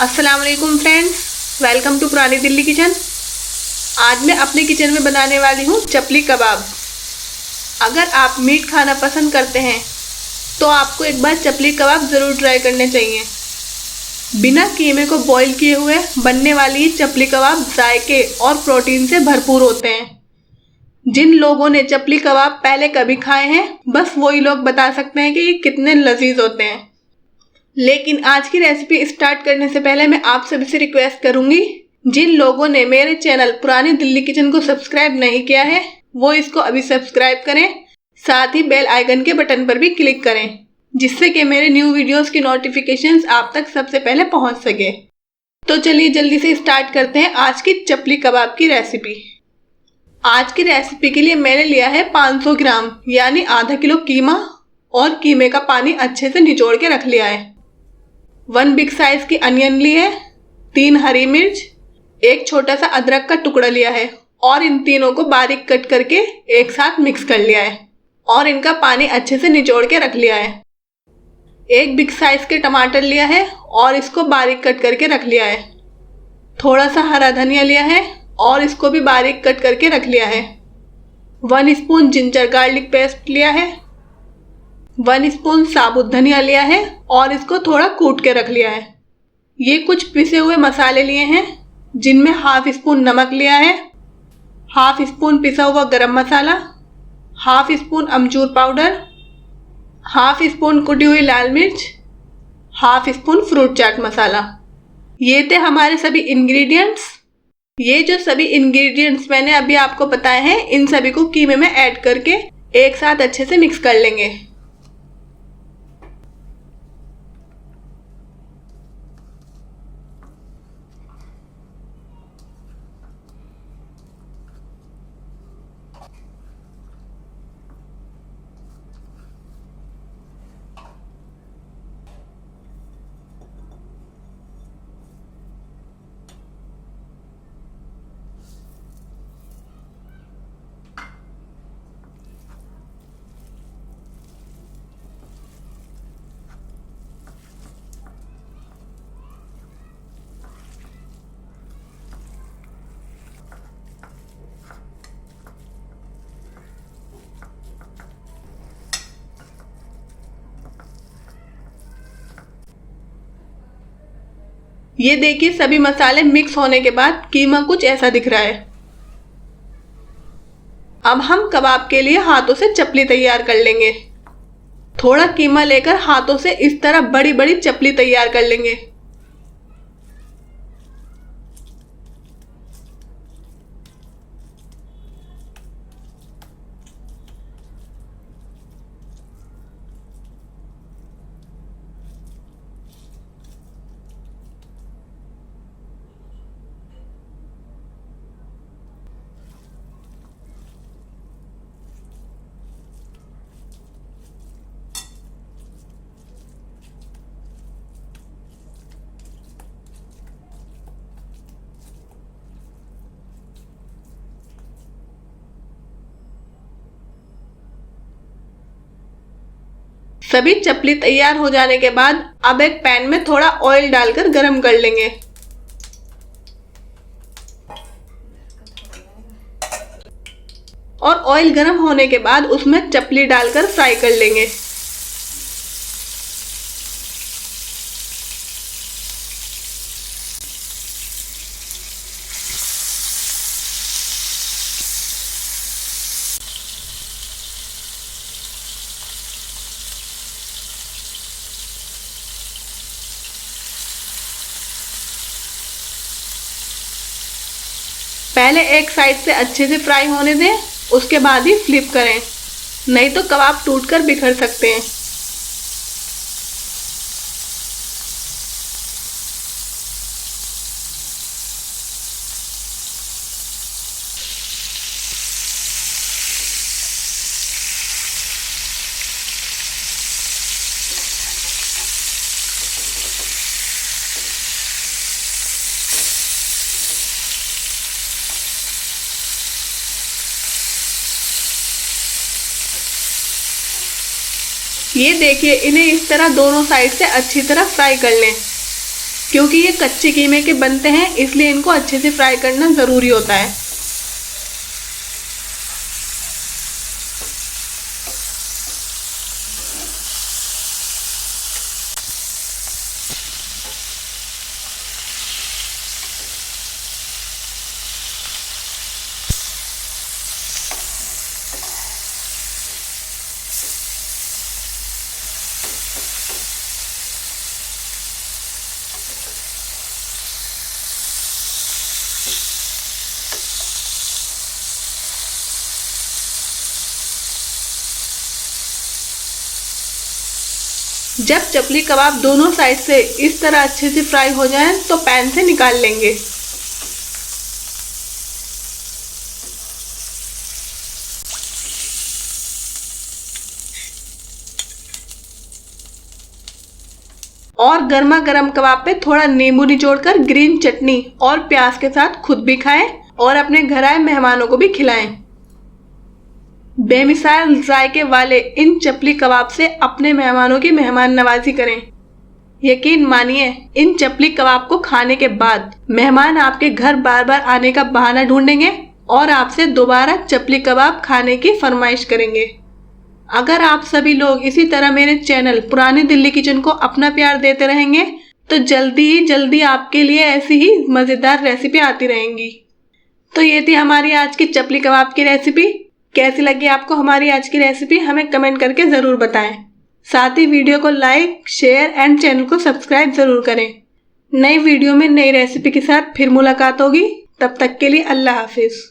अस्सलाम वालेकुम friends, welcome to पुरानी दिल्ली किचन। आज मैं अपने किचन में बनाने वाली हूँ चपली कबाब। अगर आप मीट खाना पसंद करते हैं तो आपको एक बार चपली कबाब ज़रूर ट्राई करने चाहिए। बिना कीमे को बॉईल किए हुए बनने वाली चपली कबाब जायके और प्रोटीन से भरपूर होते हैं। जिन लोगों ने चपली कबाब पहले कभी खाए हैं बस वही लोग बता सकते हैं कि ये कितने लजीज होते हैं। लेकिन आज की रेसिपी स्टार्ट करने से पहले मैं आप सभी से रिक्वेस्ट करूंगी, जिन लोगों ने मेरे चैनल पुरानी दिल्ली किचन को सब्सक्राइब नहीं किया है वो इसको अभी सब्सक्राइब करें, साथ ही बेल आइकन के बटन पर भी क्लिक करें जिससे कि मेरे न्यू वीडियोस की नोटिफिकेशंस आप तक सबसे पहले पहुंच सके। तो चलिए जल्दी से स्टार्ट करते हैं आज की चपली कबाब की रेसिपी। आज की रेसिपी के लिए मैंने लिया है 500 ग्राम यानी आधा किलो कीमा और कीमे का पानी अच्छे से निचोड़ के रख लिया है। 1 बिग साइज की अनियन ली है, 3 हरी मिर्च, एक छोटा सा अदरक का टुकड़ा लिया है और इन तीनों को बारीक कट करके एक साथ मिक्स कर लिया है और इनका पानी अच्छे से निचोड़ के रख लिया है। 1 बिग साइज के टमाटर लिया है और इसको बारीक कट करके रख लिया है। थोड़ा सा हरा धनिया लिया है और इसको भी बारीक कट करके रख लिया है। 1 स्पून जिंजर गार्लिक पेस्ट लिया है। 1 स्पून साबुत धनिया लिया है और इसको थोड़ा कूट के रख लिया है। ये कुछ पिसे हुए मसाले लिए हैं जिनमें हाफ स्पून नमक लिया है, हाफ स्पून पिसा हुआ गरम मसाला, हाफ स्पून अमचूर पाउडर, हाफ स्पून कुटी हुई लाल मिर्च, half spoon fruit chaat masala. ये थे हमारे सभी इंग्रेडिएंट्स। ये जो सभी इंग्रेडिएंट्स मैंने अभी आपको बताए हैं इन सभी को कीमे में ऐड करके एक साथ अच्छे से मिक्स कर लेंगे। ये देखिए सभी मसाले मिक्स होने के बाद कीमा कुछ ऐसा दिख रहा है। अब हम कबाब के लिए हाथों से चपली तैयार कर लेंगे। थोड़ा कीमा लेकर हाथों से इस तरह बड़ी बड़ी चपली तैयार कर लेंगे। सभी चपली तैयार हो जाने के बाद अब एक पैन में थोड़ा ऑयल डालकर गरम कर लेंगे। और ऑयल गरम होने के बाद उसमें चपली डालकर फ्राई कर लेंगे। पहले एक साइड से अच्छे से फ्राई होने दें, उसके बाद ही फ्लिप करें, नहीं तो कबाब टूटकर बिखर सकते हैं। ये देखिए इन्हें इस तरह दोनों साइड से अच्छी तरह फ्राई कर लें। क्योंकि ये कच्चे कीमे के बनते हैं, इसलिए इनको अच्छे से फ्राई करना ज़रूरी होता है। जब चपली कबाब दोनों साइड से इस तरह अच्छे से फ्राई हो जाएं तो पैन से निकाल लेंगे। और गर्मा गर्म कबाब पे थोड़ा नींबू निचोड़कर ग्रीन चटनी और प्याज के साथ खुद भी खाएं और अपने घर आए मेहमानों को भी खिलाएं। बेमिसाल जायके वाले इन चपली कबाब से अपने मेहमानों की मेहमान नवाजी करें। यकीन मानिए, इन चपली कबाब को खाने के बाद मेहमान आपके घर बार बार आने का बहाना ढूंढेंगे और आपसे दोबारा चपली कबाब खाने की फरमाइश करेंगे। अगर आप सभी लोग इसी तरह मेरे चैनल पुरानी दिल्ली किचन को अपना प्यार देते रहेंगे तो जल्दी आपके लिए ऐसी ही मज़ेदार रेसिपी आती रहेंगी। तो ये थी हमारी आज की चपली कबाब की रेसिपी। कैसी लगी आपको हमारी आज की रेसिपी, हमें कमेंट करके ज़रूर बताएं। साथ ही वीडियो को लाइक, शेयर एंड चैनल को सब्सक्राइब ज़रूर करें। नई वीडियो में नई रेसिपी के साथ फिर मुलाकात होगी। तब तक के लिए अल्लाह हाफिज़।